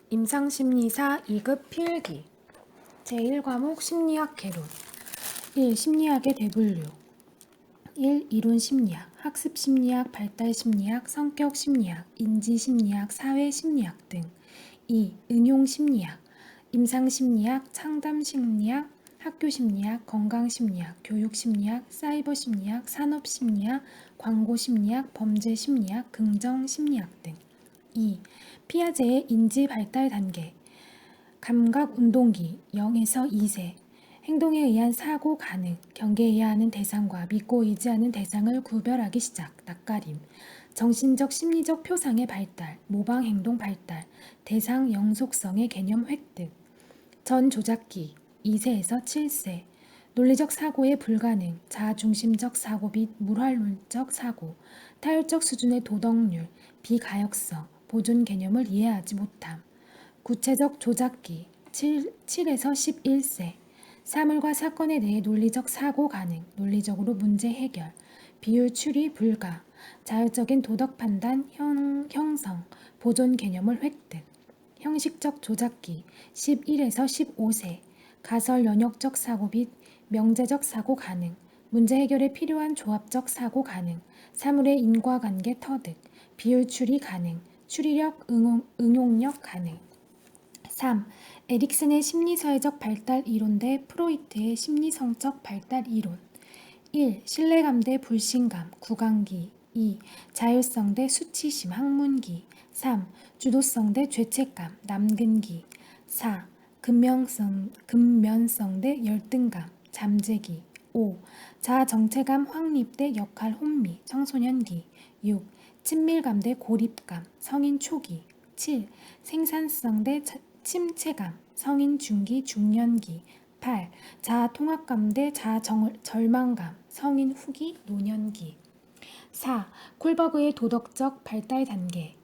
임상심리사 2급 필기 제1과목 심리학 개론 1. 심리학의 대분류 1. 이론심리학, 학습심리학, 발달심리학, 성격심리학, 인지심리학, 사회심리학 등 2. 응용심리학, 임상심리학, 창담심리학, 학교심리학, 건강심리학, 교육심리학, 사이버심리학, 산업심리학, 광고심리학, 범죄심리학, 긍정심리학 등 2. 피아제의 인지 발달 단계 감각 운동기 0에서 2세 행동에 의한 사고 가능, 경계해야 하는 대상과 믿고 의지하는 대상을 구별하기 시작, 낯가림, 정신적 심리적 표상의 발달, 모방 행동 발달, 대상 영속성의 개념 획득, 전 조작기 2세에서 7세 논리적 사고의 불가능, 자아중심적 사고 및 물활론적 사고, 타율적 수준의 도덕률, 비가역성, 보존 개념을 이해하지 못함, 구체적 조작기 7에서 11세 사물과 사건에 대해 논리적 사고 가능, 논리적으로 문제 해결, 비율 추리 불가, 자율적인 도덕 판단 형성, 보존 개념을 획득, 형식적 조작기 11에서 15세 가설 연역적 사고 및 명제적 사고 가능, 문제 해결에 필요한 조합적 사고 가능, 사물의 인과관계 터득, 비율 추리 가능, 추리력 응용력 가능. 3. 에릭슨의 심리사회적 발달 이론 대 프로이트의 심리성적 발달 이론 1. 신뢰감 대 불신감, 구강기 2. 자율성 대 수치심, 학문기 3. 주도성 대 죄책감, 남근기 4. 근면성 대 열등감, 잠재기 5. 자아정체감 확립 대 역할 혼미, 청소년기 6. 친밀감 대 고립감, 성인 초기 7. 생산성 대 침체감, 성인 중기, 중년기 8. 자아통합감 대 자아절망감, 성인 후기, 노년기 4. 콜버그의 도덕적 발달 단계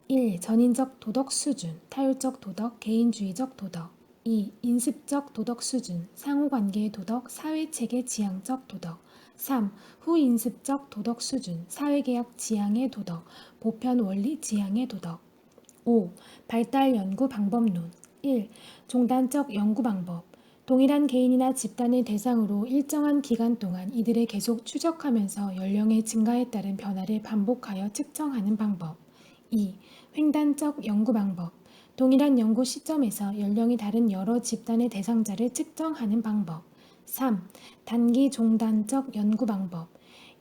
1. 전인적 도덕 수준, 타율적 도덕, 개인주의적 도덕 2. 인습적 도덕 수준, 상호관계의 도덕, 사회체계 지향적 도덕 3. 후인습적 도덕 수준, 사회계약 지향의 도덕, 보편 원리 지향의 도덕 5. 발달 연구 방법론 1. 종단적 연구 방법 동일한 개인이나 집단을 대상으로 일정한 기간 동안 이들을 계속 추적하면서 연령의 증가에 따른 변화를 반복하여 측정하는 방법 2. 횡단적 연구 방법 동일한 연구 시점에서 연령이 다른 여러 집단의 대상자를 측정하는 방법 3. 단기 종단적 연구 방법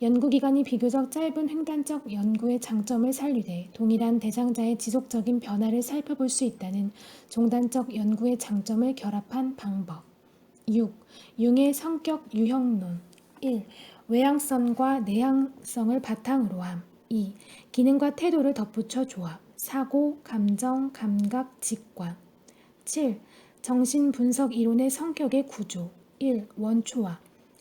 연구기간이 비교적 짧은 횡단적 연구의 장점을 살리되 동일한 대상자의 지속적인 변화를 살펴볼 수 있다는 종단적 연구의 장점을 결합한 방법 6. 융의 성격 유형론 1. 외향성과 내향성을 바탕으로 함 2. 기능과 태도를 덧붙여 조합 사고, 감정, 감각, 직관 7. 정신분석 이론의 성격의 구조 1. 원초화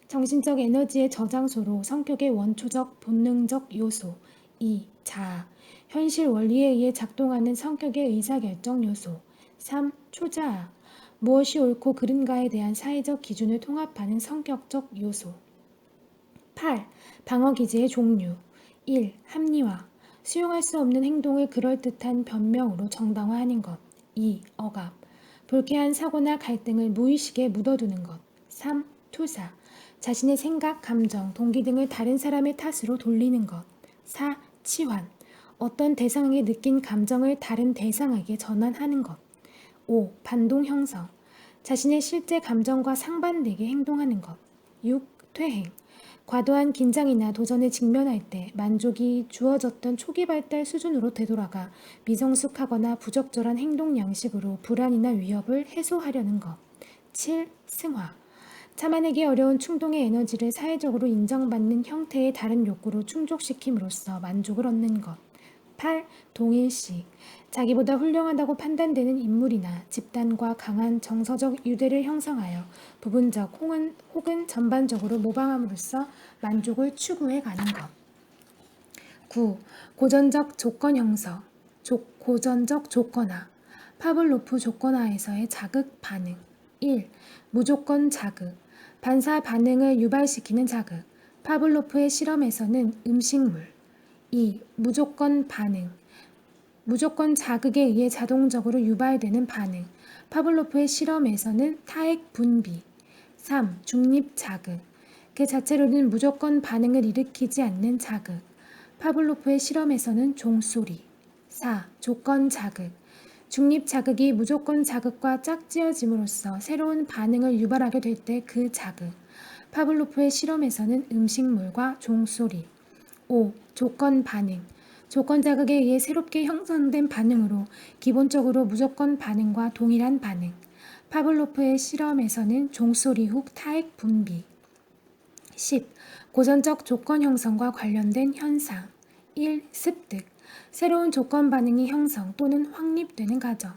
정신적 에너지의 저장소로 성격의 원초적 본능적 요소 2. 자아 현실 원리에 의해 작동하는 성격의 의사결정 요소 3. 초자아 무엇이 옳고 그른가에 대한 사회적 기준을 통합하는 성격적 요소 8. 방어기제의 종류 1. 합리화 수용할 수 없는 행동을 그럴듯한 변명으로 정당화하는 것 2. 억압 불쾌한 사고나 갈등을 무의식에 묻어두는 것 3. 투사 자신의 생각, 감정, 동기 등을 다른 사람의 탓으로 돌리는 것 4. 치환 어떤 대상에게 느낀 감정을 다른 대상에게 전환하는 것 5. 반동 형성 자신의 실제 감정과 상반되게 행동하는 것 6. 퇴행 과도한 긴장이나 도전에 직면할 때 만족이 주어졌던 초기 발달 수준으로 되돌아가 미성숙하거나 부적절한 행동 양식으로 불안이나 위협을 해소하려는 것 7. 승화 참아내기 어려운 충동의 에너지를 사회적으로 인정받는 형태의 다른 욕구로 충족시킴으로써 만족을 얻는 것 8. 동일식 자기보다 훌륭하다고 판단되는 인물이나 집단과 강한 정서적 유대를 형성하여 부분적 혹은 전반적으로 모방함으로써 만족을 추구해 가는 것 9. 고전적 조건 형성 고전적 조건화 파블로프 조건화에서의 자극 반응 1. 무조건 자극 반사 반응을 유발시키는 자극 파블로프의 실험에서는 음식물 2. 무조건 반응 무조건 자극에 의해 자동적으로 유발되는 반응. 파블로프의 실험에서는 타액 분비. 3. 중립 자극. 그 자체로는 무조건 반응을 일으키지 않는 자극. 파블로프의 실험에서는 종소리. 4. 조건 자극. 중립 자극이 무조건 자극과 짝지어짐으로써 새로운 반응을 유발하게 될 때 그 자극. 파블로프의 실험에서는 음식물과 종소리. 5. 조건 반응. 조건 자극에 의해 새롭게 형성된 반응으로 기본적으로 무조건 반응과 동일한 반응. 파블로프의 실험에서는 종소리 후 타액 분비. 10. 고전적 조건 형성과 관련된 현상. 1. 습득. 새로운 조건 반응이 형성 또는 확립되는 과정.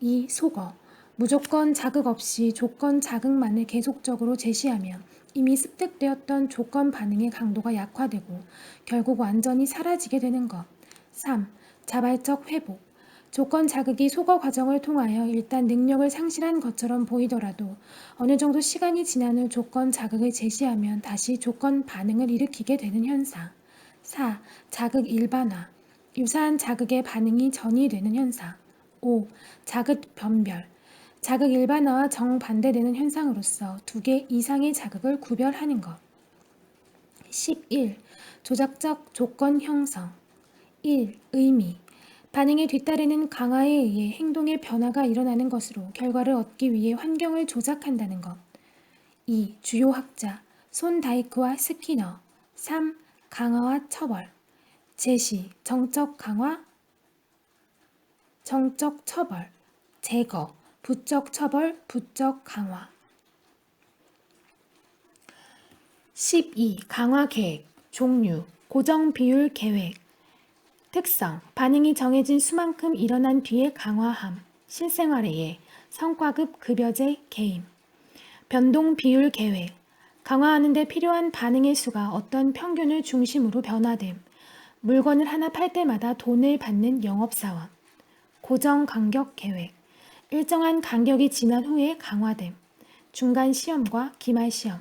2. 소거. 무조건 자극 없이 조건 자극만을 계속적으로 제시하면 이미 습득되었던 조건 반응의 강도가 약화되고 결국 완전히 사라지게 되는 것. 3. 자발적 회복. 조건 자극이 소거 과정을 통하여 일단 능력을 상실한 것처럼 보이더라도 어느 정도 시간이 지난 후 조건 자극을 제시하면 다시 조건 반응을 일으키게 되는 현상. 4. 자극 일반화. 유사한 자극에 반응이 전이되는 현상. 5. 자극 변별. 자극 일반화와 정반대되는 현상으로서 두 개 이상의 자극을 구별하는 것. 11. 조작적 조건 형성. 1. 의미. 반응에 뒤따르는 강화에 의해 행동의 변화가 일어나는 것으로 결과를 얻기 위해 환경을 조작한다는 것. 2. 주요 학자 손 다이크와 스키너. 3. 강화와 처벌. 제시, 정적 강화, 정적 처벌, 제거, 부적 처벌, 부적 강화. 12. 강화 계획, 종류, 고정 비율 계획. 특성, 반응이 정해진 수만큼 일어난 뒤에 강화함, 실생활에 성과급 급여제 개임. 변동 비율 계획, 강화하는 데 필요한 반응의 수가 어떤 평균을 중심으로 변화됨. 물건을 하나 팔 때마다 돈을 받는 영업사원. 고정 간격 계획, 일정한 간격이 지난 후에 강화됨. 중간 시험과 기말 시험.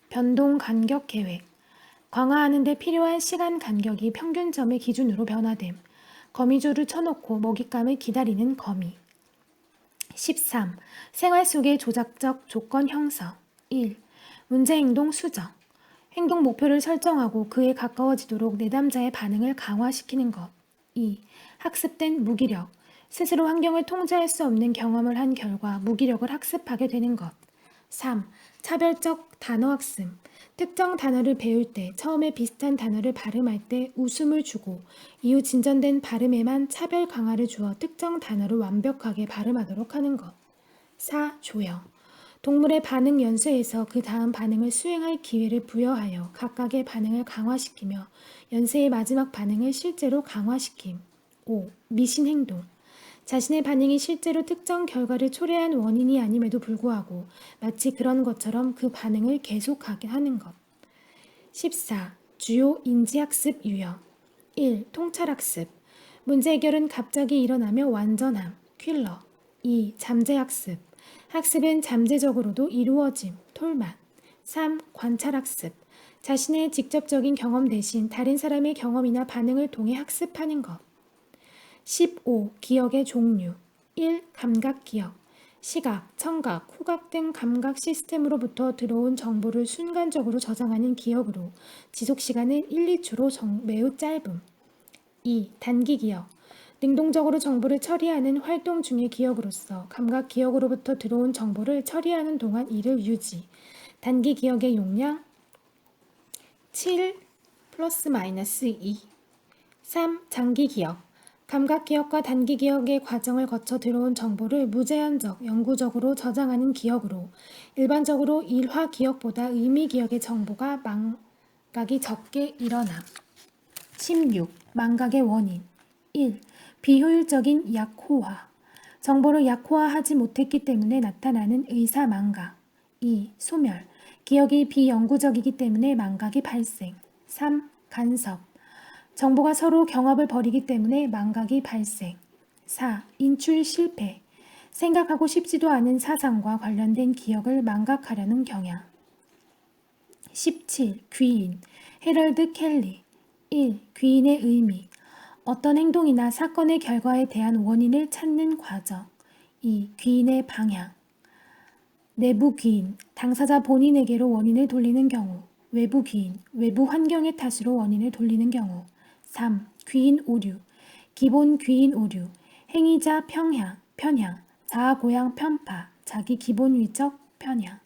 변동 간격 계획, 강화하는 데 필요한 시간 간격이 평균점의 기준으로 변화됨. 거미줄을 쳐놓고 먹잇감을 기다리는 거미. 13. 생활 속의 조작적 조건 형성. 1. 문제 행동 수정. 행동 목표를 설정하고 그에 가까워지도록 내담자의 반응을 강화시키는 것. 2. 학습된 무기력. 스스로 환경을 통제할 수 없는 경험을 한 결과 무기력을 학습하게 되는 것. 3. 차별적 단어 학습. 특정 단어를 배울 때 처음에 비슷한 단어를 발음할 때 웃음을 주고 이후 진전된 발음에만 차별 강화를 주어 특정 단어를 완벽하게 발음하도록 하는 것. 4. 조형. 동물의 반응 연쇄에서 그 다음 반응을 수행할 기회를 부여하여 각각의 반응을 강화시키며 연쇄의 마지막 반응을 실제로 강화시킴. 5. 미신 행동. 자신의 반응이 실제로 특정 결과를 초래한 원인이 아님에도 불구하고 마치 그런 것처럼 그 반응을 계속하게 하는 것. 14. 주요 인지학습 유형. 1. 통찰학습. 문제 해결은 갑자기 일어나며 완전함, 퀼러. 2. 잠재학습. 학습은 잠재적으로도 이루어짐, 톨만. 3. 관찰학습. 자신의 직접적인 경험 대신 다른 사람의 경험이나 반응을 통해 학습하는 것. 15. 기억의 종류. 1. 감각기억. 시각, 청각, 후각 등 감각 시스템으로부터 들어온 정보를 순간적으로 저장하는 기억으로 지속시간은 1, 2초로 매우 짧음. 2. 단기기억. 능동적으로 정보를 처리하는 활동 중의 기억으로서 감각기억으로부터 들어온 정보를 처리하는 동안 이를 유지. 단기기억의 용량 7 ± 2. 3. 장기기억. 감각기억과 단기기억의 과정을 거쳐 들어온 정보를 무제한적, 영구적으로 저장하는 기억으로 일반적으로 일화기억보다 의미기억의 정보가 망각이 적게 일어남. 16. 망각의 원인. 1. 비효율적인 약호화. 정보를 약호화하지 못했기 때문에 나타나는 의사 망각. 2. 소멸. 기억이 비영구적이기 때문에 망각이 발생. 3. 간섭. 정보가 서로 경합을 벌이기 때문에 망각이 발생. 4. 인출 실패. 생각하고 싶지도 않은 사상과 관련된 기억을 망각하려는 경향. 17. 귀인. 해럴드 켈리. 1. 귀인의 의미. 어떤 행동이나 사건의 결과에 대한 원인을 찾는 과정. 2. 귀인의 방향. 내부 귀인, 당사자 본인에게로 원인을 돌리는 경우. 외부 귀인, 외부 환경의 탓으로 원인을 돌리는 경우. 3. 귀인 오류, 기본 귀인 오류, 행위자 편향, 자아 고양 편파, 자기 기본 위적 편향.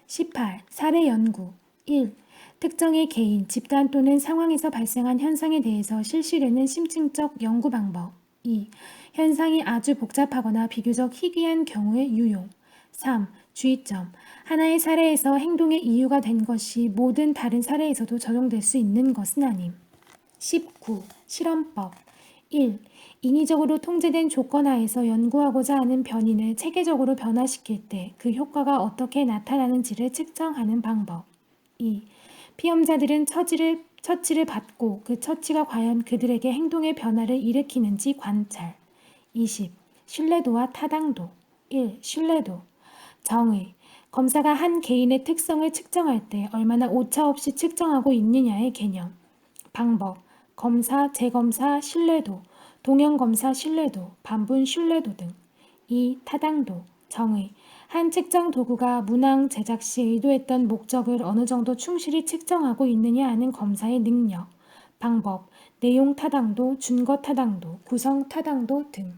18. 사례 연구. 1. 특정의 개인, 집단 또는 상황에서 발생한 현상에 대해서 실시되는 심층적 연구 방법. 2. 현상이 아주 복잡하거나 비교적 희귀한 경우의 유용. 3. 주의점. 하나의 사례에서 행동의 이유가 된 것이 모든 다른 사례에서도 적용될 수 있는 것은 아님. 19. 실험법. 1. 인위적으로 통제된 조건 하에서 연구하고자 하는 변인을 체계적으로 변화시킬 때 그 효과가 어떻게 나타나는지를 측정하는 방법. 2. 피험자들은 처치를 받고 그 처치가 과연 그들에게 행동의 변화를 일으키는지 관찰. 20. 신뢰도와 타당도. 1. 신뢰도. 정의. 검사가 한 개인의 특성을 측정할 때 얼마나 오차없이 측정하고 있느냐의 개념. 방법. 검사, 재검사, 신뢰도, 동형검사 신뢰도, 반분 신뢰도 등. 2. 타당도. 정의. 한 측정 도구가 문항 제작 시 의도했던 목적을 어느 정도 충실히 측정하고 있느냐 하는 검사의 능력. 방법. 내용 타당도, 준거 타당도, 구성 타당도 등.